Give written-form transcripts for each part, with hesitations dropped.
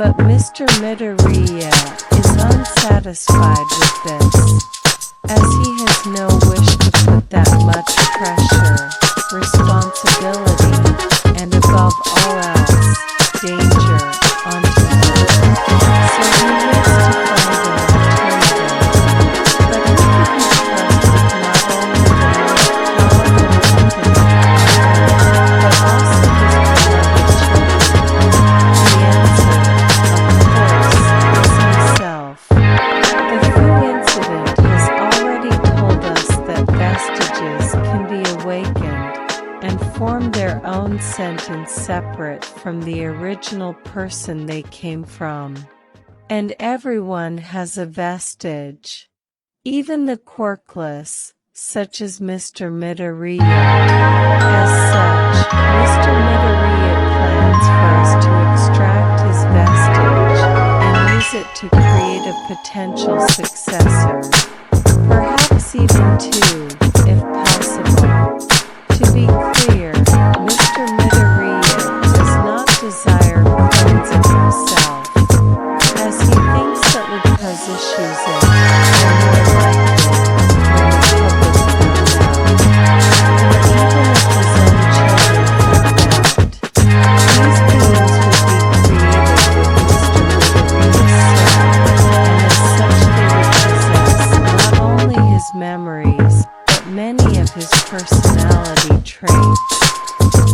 But Mr. Midoriya is unsatisfied with this, as he has no wish to put that much pressure, responsibility, and above all else, danger, onto her. So he needs to find an alternative. But who could he trust with not only the most powerful company but also his beloved children? The answer, of course, is himself. The Fu incident has already told us that vestiges can be awakened and form their own sentence separate from the original person they came from. And everyone has a vestige. Even the quirkless, such as Mr. Midoriya. As such, Mr. Midoriya plans for us to extract his vestige and use it to create a potential successor. Perhaps even two, if possible. To be clear, Mr. Midoriya does not desire clones of himself, as he thinks that would cause issues if, or more likely, when the public found out, or even if his own children found out. These beings would be created with Mr. Midoriya's soul, and as such they would possess not only his memories, but many of his personality traits,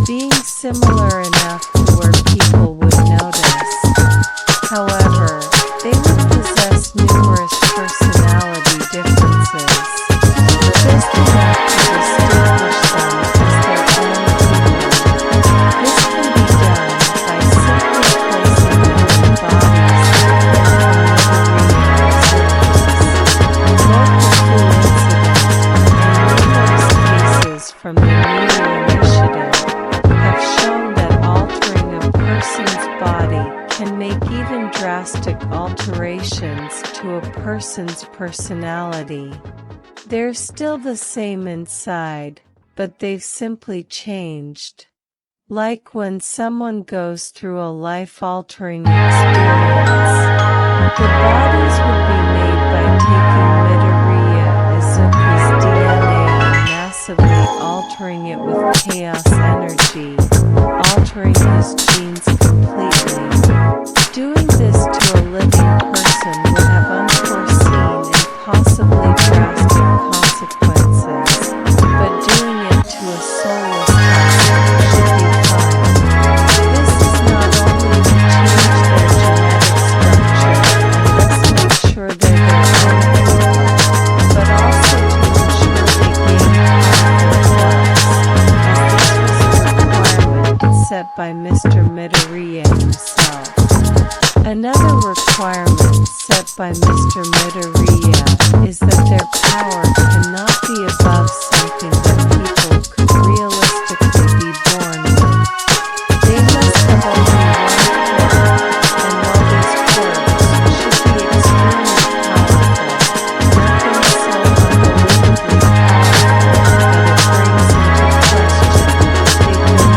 being similar enough to where people would notice. However, they would possess numerous personality differences, just enough to distinguish them as their own people. This can be done by simply placing them in bodies different from Midoriya's circuits. Both the Fu incident and numerous cases from the New Initiative have shown that altering a person's body can make even drastic alterations to a person's personality. They're still the same inside, but they've simply changed. Like when someone goes through a life-altering experience. The bodies would be made by taking Midoriya Izuku's DNA and massively altering it with chaos energy, altering his genes completely. Doing this to a living person would have unforeseen and possibly drastic consequences, but doing it to a soulless person should be fine. This is not only to change their genetic structure and thus make sure they're their own people, but also to ensure they gain powerful plus, as this was a requirement set by Mr. Midoriya himself. Another requirement set by Mr. Midoriya is that their power cannot be above something that people could realistically be born with. They must have only one quirk, and while these quirks should be extremely powerful, nothing so unbelievably powerful that it brings into question if they've been genetically altered.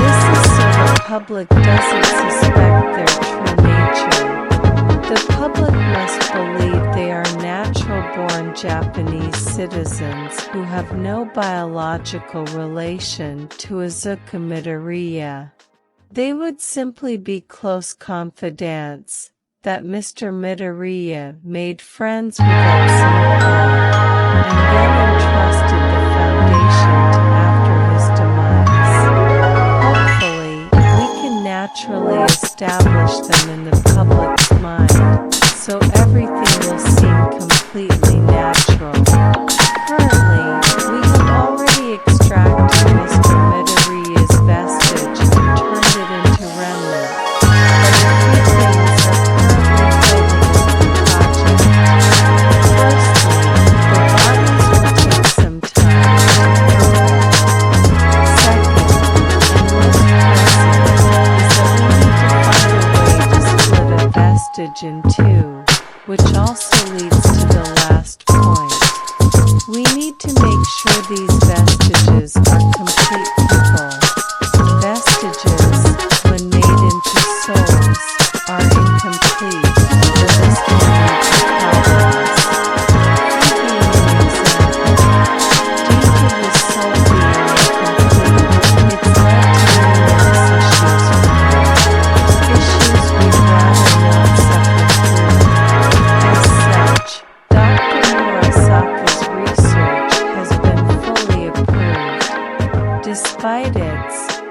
This is so the public doesn't suspect their true nature. The public must believe they are natural-born Japanese citizens who have no biological relation to Izuku Midoriya. They would simply be close confidants that Mr. Midoriya made friends with at some point, and then entrusted the foundation to after his demise. Hopefully, we can naturally establish them in the public's mind, so everything will seem completely natural. Currently, we have already extracted Mr. Midoriya's vestige and turned it into remnant, but a few things are currently building into the project. Firstly, the bodies will take some time to perfect. Second, and most pressing, is that we need to find a way to split a vestige in two, which also leads to the last point. We need to make sure these vestiges are complete people. Vestiges, when made into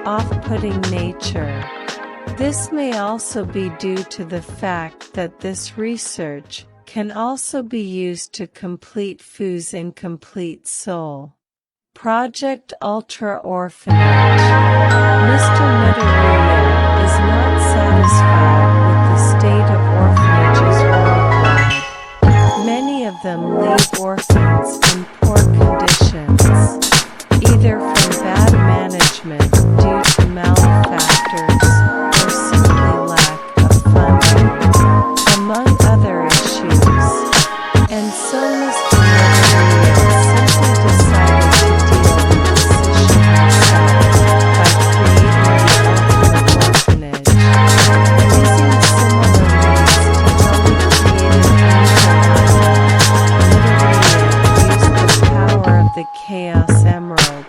off-putting nature. This may also be due to the fact that this research can also be used to complete Fu's incomplete soul. Project Ultra Orphanage. Mr. Midoriya is not satisfied with the state of orphanages worldwide. Many of them leave orphans in poor conditions, either from bad management due to malefactors or simply lack of funding, among other issues. And so Mr. Midoriya simply decided to deal with this issue himself by creating the ultimate orphanage, using similar means to how we created Angel Island. Midoriya used the power of the Chaos Emerald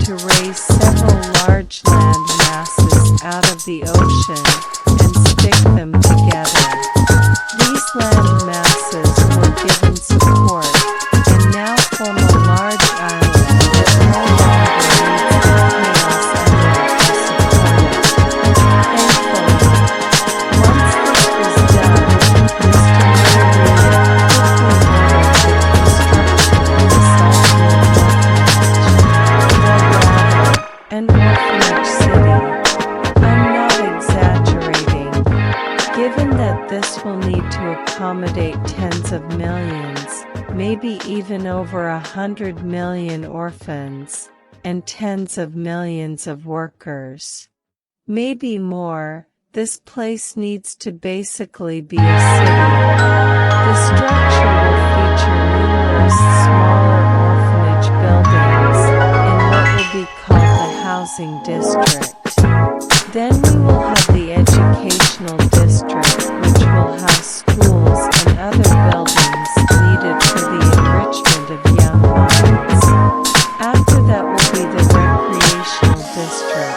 to raise several large land masses out of the ocean and stick them together. These land masses were given support and now form a large island that no longer needs the Chaos Emerald to support it. Thankfully, once this was done, Mr. Midoriya quickly ordered the construction of this ultimate orphanage, an orphanage city. I'm not exaggerating, given that this will need to accommodate tens of millions, maybe even over 100 million orphans, and tens of millions of workers. Maybe more. This place needs to basically be a city. The structure will feature numerous smaller orphanage buildings in what will be called the housing district. Then we will have the educational district, which will house schools and other buildings needed for the enrichment of young minds. After that will be the recreational district,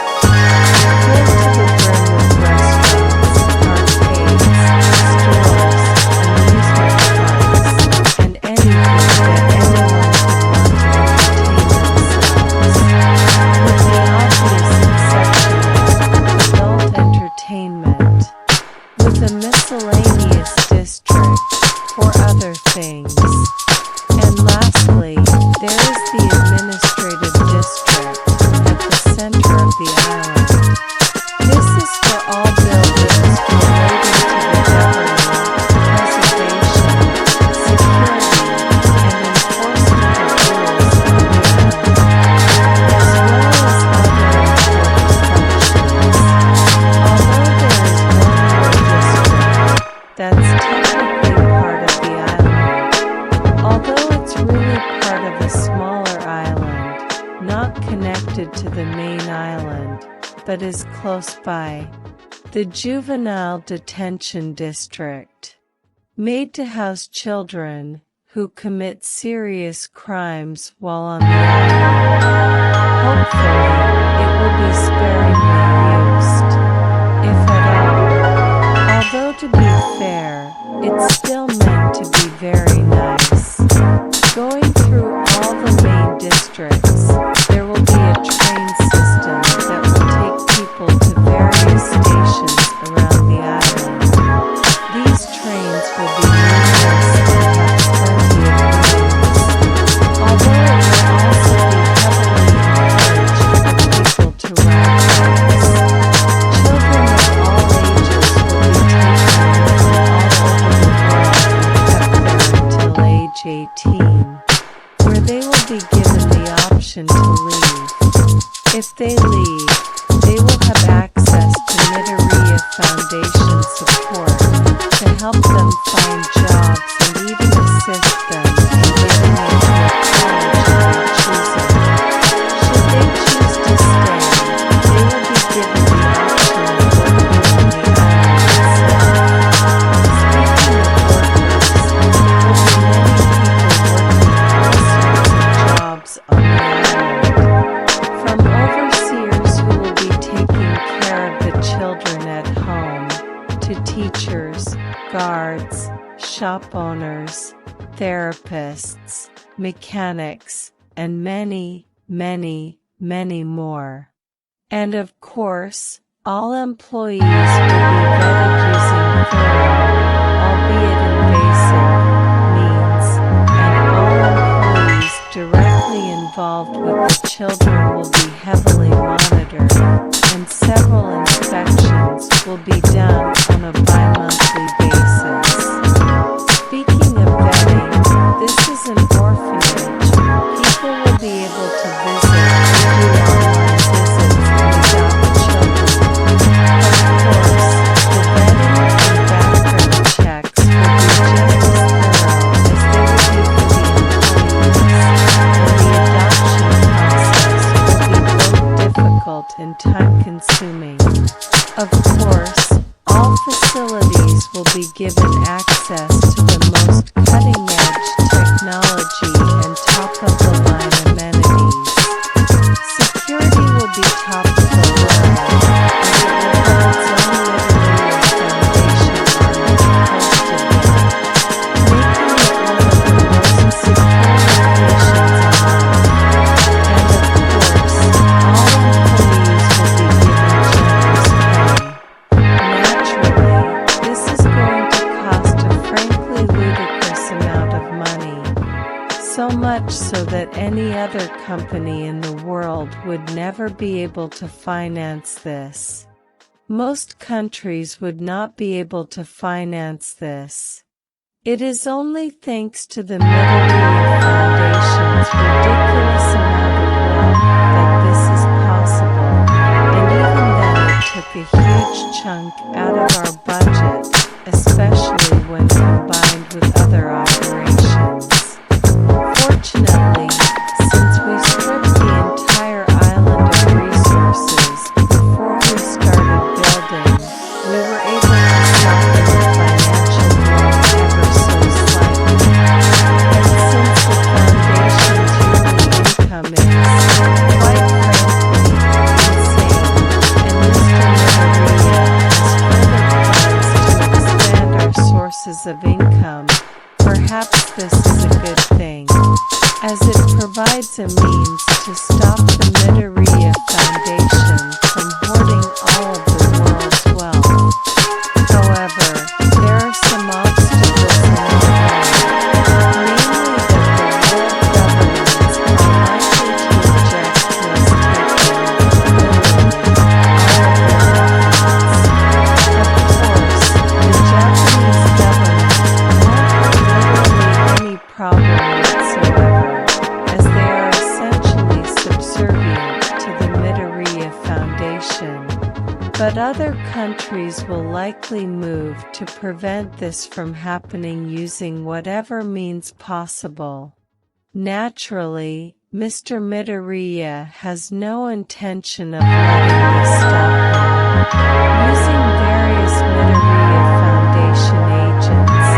filled to the brim with restaurants, arcades, stores, amusement parks, and anything that anyone could want to entertain themselves, with the obvious exception of adult entertainment, with a miscellaneous district for other things. And lastly, there is the administrative district at the center of the island. This is for all buildings relating to the government, preservation, security, and enforcement of rules on the island, as well as other important functions. Although there is one more district that's technically part of the island, although it's really part of a smaller island, not connected to the main island, but is close by. The Juvenile Detention District, made to house children who commit serious crimes while on the island. Hopefully, it will be sparingly used, if at all. Although to be fair, it's still meant to be very nice. Going through all the main districts, there will be a train system that will take people to various stations around the island. These trains will be numerous and have plenty of rooms, although it will also be heavily encouraged for people to ride bikes. Children of all ages will be taken from all over the world and kept there until age 18, where they will be given the option to leave. If they leave, they will have access to Midoriya Foundation support to help them find jobs and even assist them in getting into a college of their choosing. Should they choose to stay, they will be given the option of working on the island itself. Speaking of workers, there will be many people working all sorts of jobs on the island, from overseers who will be taking care of the children at home, to teachers, guards, shop owners, therapists, mechanics, and many, many, many more. And of course, all employees will be vetted using thorough, albeit invasive, means, and all employees directly involved with the children will be heavily monitored, and several inspections will be done on a bi-monthly basis. Speaking of vetting, this is an orphanage. People will be able to visit and do online visits and adopt children. Of course, the vetting and background checks will be just as thorough as they will be for the employees, and the adoption process will be both difficult and time-consuming. Of course, all facilities will be given access to the most cutting-edge technology and top-of-the-line amenities. Security will be top of the line, and it will have its own literary foundation on it posted there, making it one of the most secure locations on Earth. And of course, all employees will be given generous pay. Naturally, this is going to cost a frankly ludicrous amount of money. So much so that any other company in the world would never be able to finance this. Most countries would not be able to finance this. It is only thanks to the Middle Foundation's ridiculous amount of wealth that this is possible, and even then it took a huge chunk out of our budget, especially when combined with other operations. Fortunately, since we stripped the entire island of resources before we started building, we were able to soften the financial blow ever so slightly. And since the foundation's yearly income is, quite frankly, insane, and Mr. Middleria has further plans to expand our sources of income, perhaps this is a good thing, as it provides a means to stop the Middleria Foundation from hoarding all of the world's wealth. However, there are some obstacles in our way, namely that the world governments are likely to object to us taking, literally, all of their profits. Of course, the Japanese government won't have literally any problem whatsoever, as they are essentially subservient to the Middleria Foundation. But other countries will likely move to prevent this from happening using whatever means possible. Naturally, Mr. Middleria has no intention of letting this stop him. Using various Middleria Foundation agents,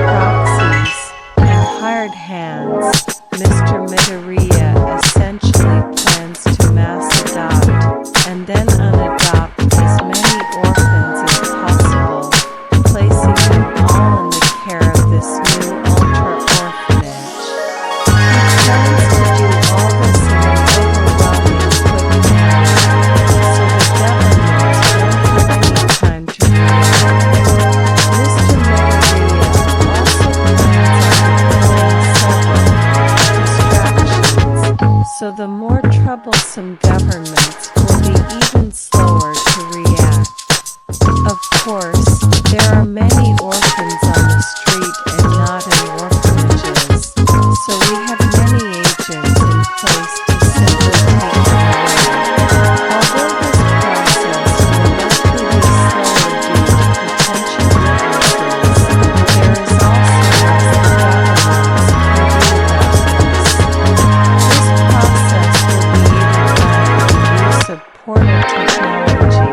proxies, and hired hands, Mr. Middleria essentially plans to mass adopt and then unadopt as many orphans as possible, placing them all in the care of this new ultra-orphanage. He plans to do all this in an overwhelming quick manner, so the government won't have any time to react. Mr. Middleria also plans on deploying several distractions, so the more troublesome governments will be even slower to react. Of course, there are many orphans on the street and not in orphanages, so we have many agents in place to simply take them away. Although this process will likely be slower due to potential witnesses, there is also less the governments can do about this. This process will be aided by the use of portal technology.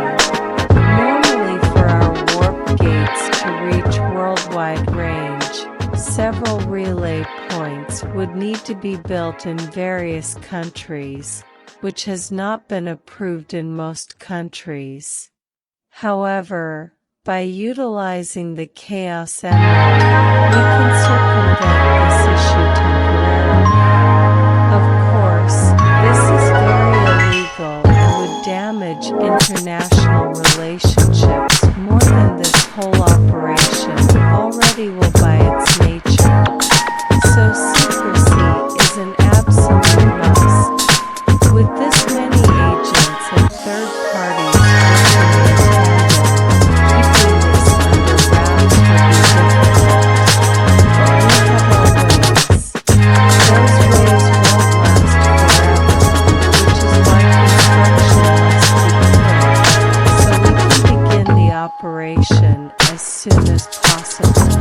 Normally, for our warp gates to reach worldwide range, several relay points would need to be built in various countries, which has not been approved in most countries. However, by utilizing the Chaos Emerald, we can circumvent this issue temporarily. Of course, this is very illegal and would damage international relationships more than this whole operation already will by its nature. So secrecy is an absolute must. With this many agents and third parties working in tandem, keeping this under wraps will be difficult. But we have our ways. Those ways won't last forever, which is why construction must be quick, so we can begin the operation as soon as possible.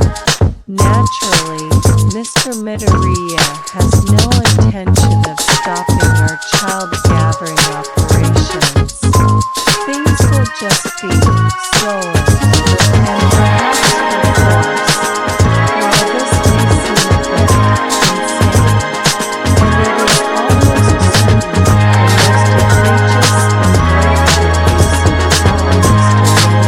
Naturally, Mr. Midoriya has no intention of stopping our child gathering operations. Things will just be slower, and perhaps for force. While this may seem a bit insane, and it is almost certainly the most egregious and blatant abuse of power Mr. Midoriya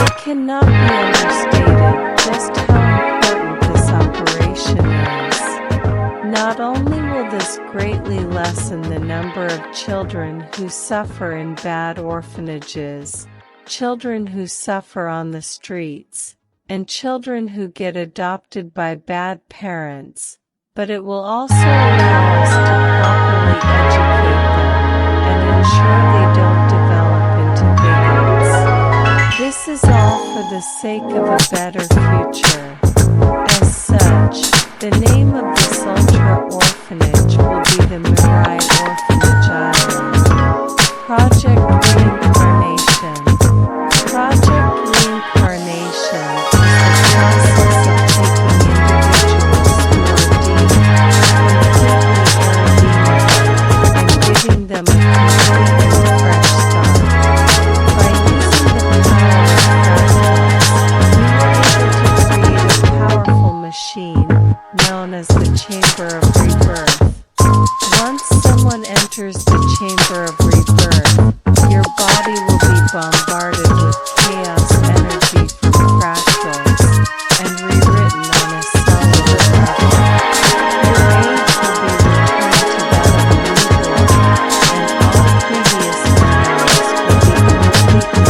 ever committed, it cannot be understated just how important this operation is. Not only will this greatly lessen the number of children who suffer in bad orphanages, children who suffer on the streets, and children who get adopted by bad parents, but it will also allow us to properly educate them and ensure they don't develop into bigots. This is all for the sake of a better future. As such, the name of this ultra-orphanage will be the Mirai Orphanage Island. Project Reincarnation. Project Reincarnation is the process of taking individuals who are deemed completely irredeemable and giving them a completely fresh start. By using the power of fractals, we were able to create a powerful machine known as the Chamber of Rebirth. Once someone enters the Chamber of Rebirth, your body will be bombarded with chaos energy from fractals and rewritten on a cellular level. Your age will be returned to that of a newborn, and all previous memories will be completely deleted.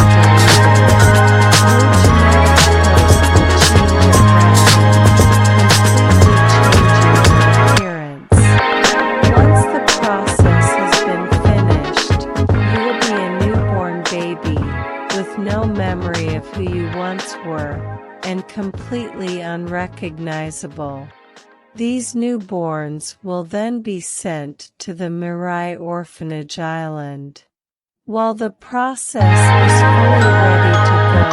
Your genetic code will change at random, completely changing your appearance. Once the process has been finished, you will be a newborn baby, with no memory of who you once were, and completely unrecognizable. These newborns will then be sent to the Mirai Orphanage Island. While the process is fully ready to go,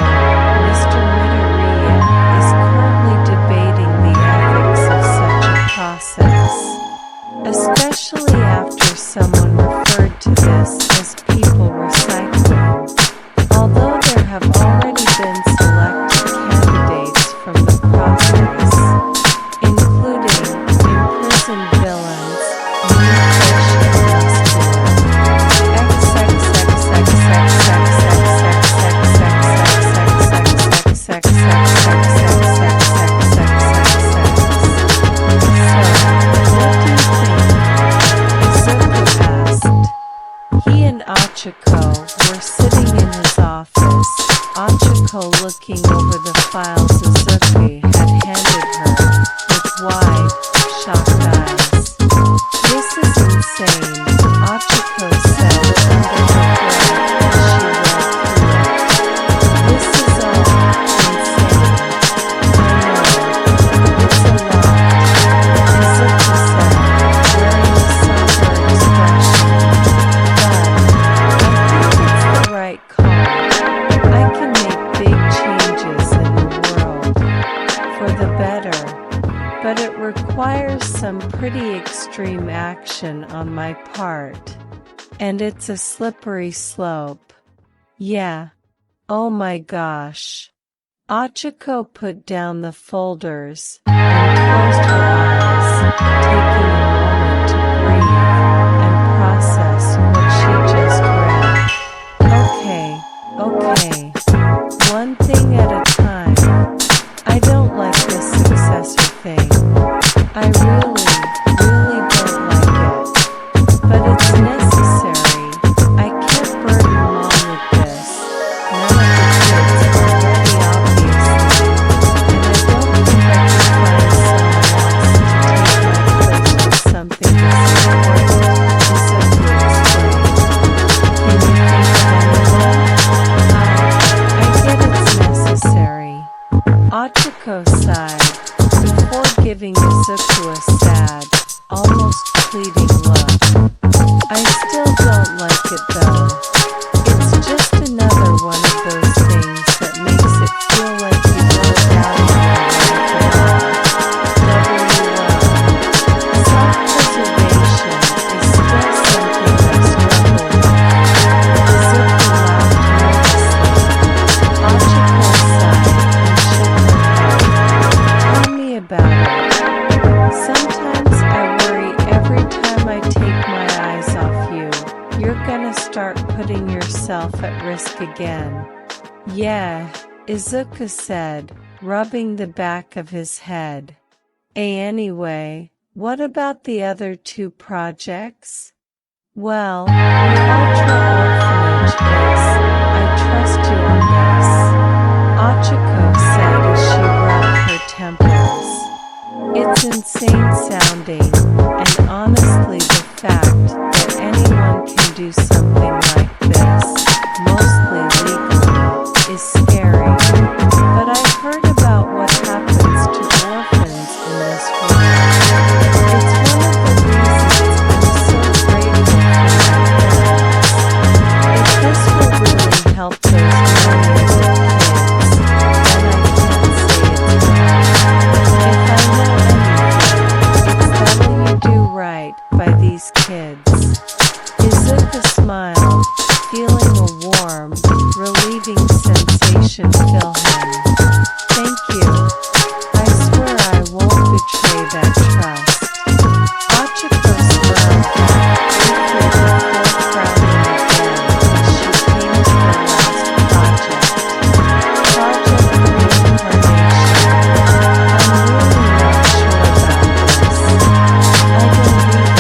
Mr. Midoriya is currently debating the ethics of such a process, especially after someone referred to this as people recycling. Although there have already been selected candidates from the process, including imprisoned villains, new fish and He and Ochako were sitting in his office, Ochako looking over the files Izuku had handed her, with wide, shocked eyes. "This is insane," Ochako said under her breath as she read through it. "This is all insane. I know, it's a lot," Izuku said, wearing a somber expression. Right call. I can make big changes in the world, for the better, but it requires some pretty extreme action on my part. And it's a slippery slope. Yeah. Oh my gosh. Ochako put down the folders and closed her eyes, taking a moment to breathe and process what she just read. Okay. One thing at a time. I don't like this successor thing. I really don't like it. But it's necessary. start putting yourself at risk again. Yeah, Izuku said, rubbing the back of his head. Anyway, what about the other two projects? Well, your Ultra Orphanage is. I trust you on this. Achiko said as she rubbed her temples. It's insane sounding, and honestly the fact that anyone can do something like this, mostly legally, is scary. But I've heard about what happens to orphans in this world. It's one of the reasons I'm so grateful for my parents. If this will really help those millions of kids, then I can't say it's wrong. If I know anything, it's that'll you do right by these kids. Izuku smiled, feeling a warm, relieving sensation fill him. Thank you. I swear I won't betray that trust. Achiko smiled back briefly before frowning again as she came to her last project. Project Reincarnation. I'm really not sure about this. I don't either, but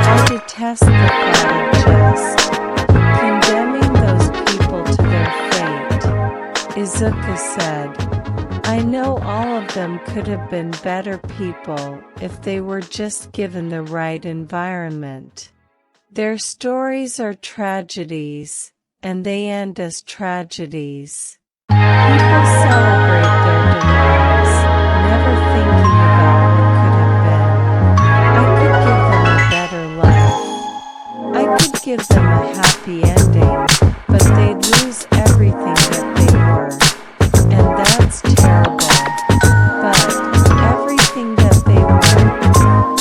I detest the thought of just condemning those people to their fate. Izuku said, I know all of them could have been better people if they were just given the right environment. Their stories are tragedies, and they end as tragedies. People celebrate their demise, never thinking about what could have been. I could give them a better life. I could give them a happy ending, but they'd lose everything that they were. And that's terrible. But everything that they were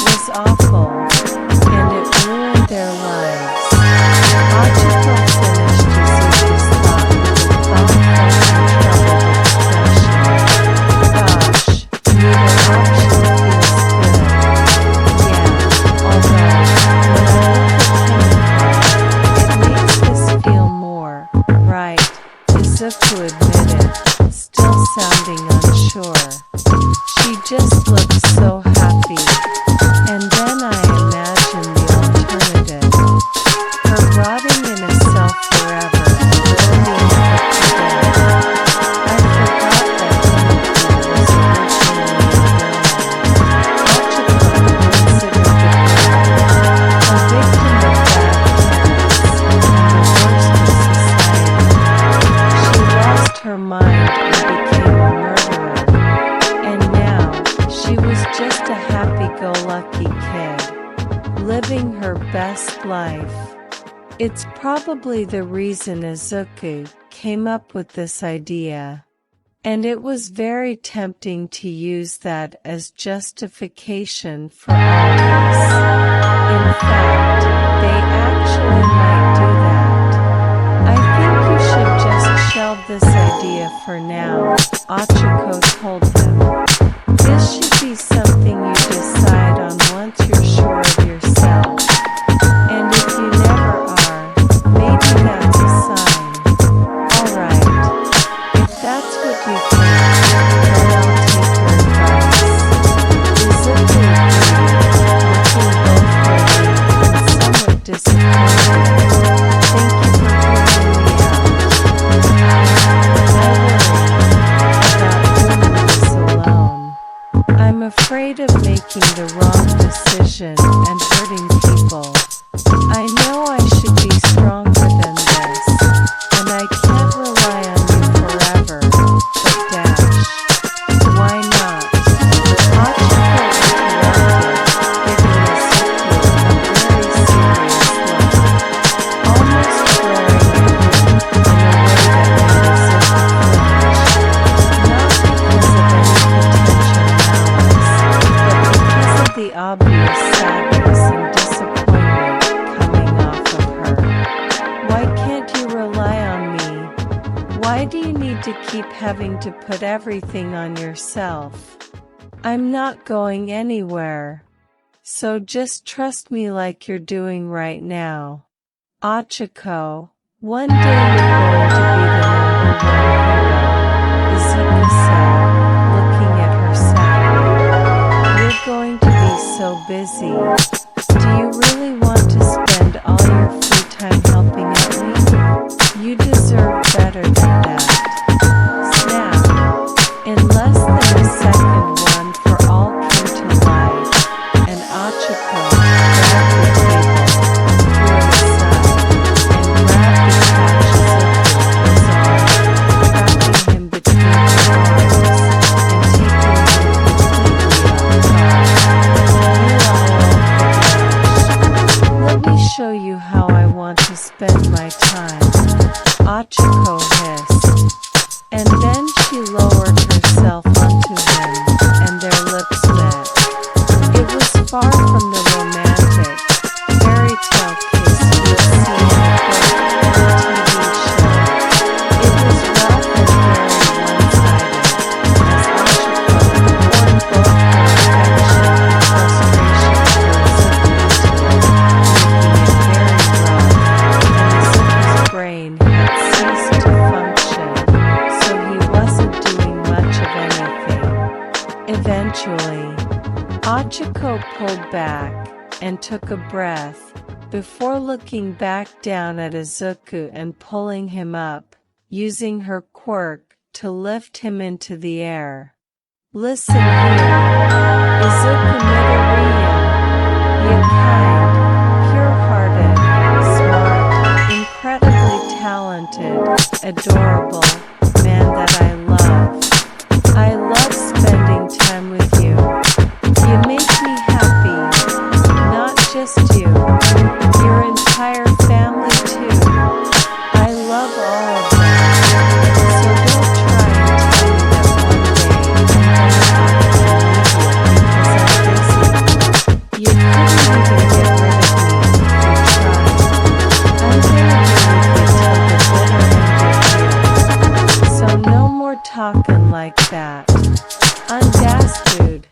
was awful, and it ruined their lives. Achiko finished Izuku's thought with a thoughtful and troubled expression. Gosh, neither option feels good. Yeah, although, when I look at Kimiko, it makes this feel more right, Izuku admitted, still sounding unsure. She just looks so happy. And then I imagine the alternative. Her rotting in a cell forever, or being put to death. I forgot that Kimiko was originally a villain. Achiko considered the girl a victim of bad parents and the worst of society. She lost her mind and became a murderer. And now, she was just a happy-go-lucky kid, living her best life. It's probably the reason Izuku came up with this idea. And it was very tempting to use that as justification for all this. In fact, they actually might do that. I think you should just shelve this idea for now, Achiko told him. This should be something you decide on once you're sure of yourself. And if you never are, maybe that's a sign. Alright. If that's what you think, then I'll take your advice. Izuku agreed, looking both relieved and somewhat disappointed. Thank you for hearing me out. I worry about doing this alone. I'm afraid of making the wrong decision and hurting people. I know I should be stronger than this, and I can't rely on you forever, but dash. Why not? Achiko interrupted, giving Izuku a very serious look, almost glaring at him in a way that made Izuku flinch. Not because of any potential malice, but because of the obvious sadness and disappointment coming off of her. Why can't you rely on me? Why do you need to keep having to put everything on yourself? I'm not going anywhere. So just trust me like you're doing right now. Ochako, one day you're going to be the number one hero, Izuku said, looking at her sadly. You're going to be so busy. Do you really want to spend all your free time helping out me? You deserve better than that. Snap. In less than a second, one for all came to life, and Ochako grabbed the table, threw it aside, and grabbed the couch Izuku was on, trapping him between her arms, and taking him completely off guard. Let me show you how I want to spend my time, Ochako hissed. And then she lowered herself onto him, and their lips met. It was far from the romantic, fairy tale kiss you would see in a book or a TV show. It was rough and very one-sided, as Ochako poured both her affection and frustration for Izuku into it, making it very rough, and Izuku's brain had ceased to function. He wasn't doing much of anything. Eventually, Ochako pulled back and took a breath before looking back down at Izuku and pulling him up, using her quirk to lift him into the air. Listen here, Izuku Midoriya, you kind, pure-hearted, smart, incredibly talented, adorable man that I love. I love spending time with you. You make me happy. Not just you. Your entire family too. I love all of them. So don't try and tell me that one day I'm going to have to leave you because I'm busy. You couldn't even get rid of me if you tried. I'm going to be with you till the bitter end of you. So no more talking like that. Undastud.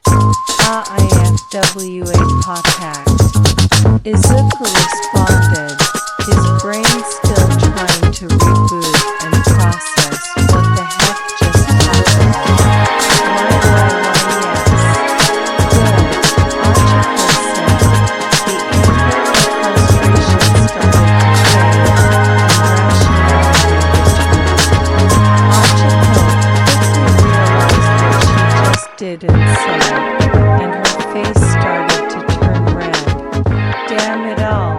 IFWA Potact. Izuku responded, his brain still trying to reboot and process what the heck just happened. Why, yes. Good, Ochako said. The anger and frustration started to fade, and rationality returned. Ochako quickly realized what she just did and said, and her face started to turn red. Damn it all.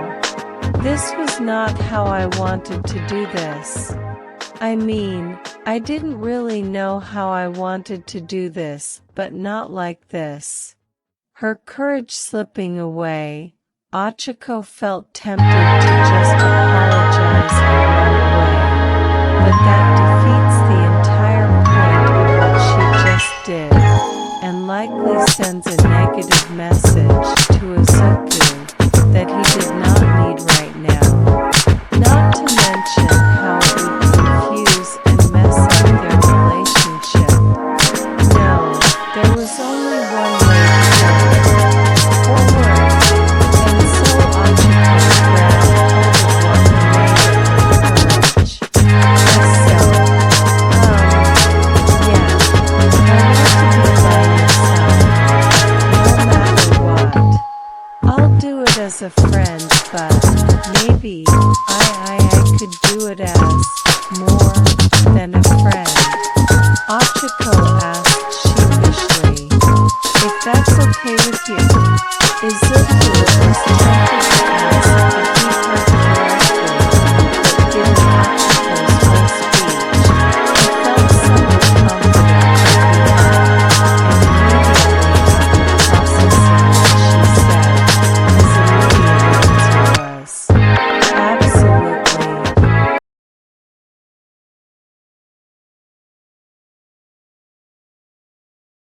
This was not how I wanted to do this. I mean, I didn't really know how I wanted to do this, but not like this. Her courage slipping away, Ochako felt tempted to just apologize and run away. But that defeats the entire point of what she just did, and likely sends a negative message to Izuku that he did not need right now. Not to mention how it would confuse and mess up their relationship. No, there was only one way to go. Forward. And so Ochako grabbed hold of what remained of her courage. Yeah, I want to be by yourself, no matter what. I'll do it as a friend, but maybe I could do it as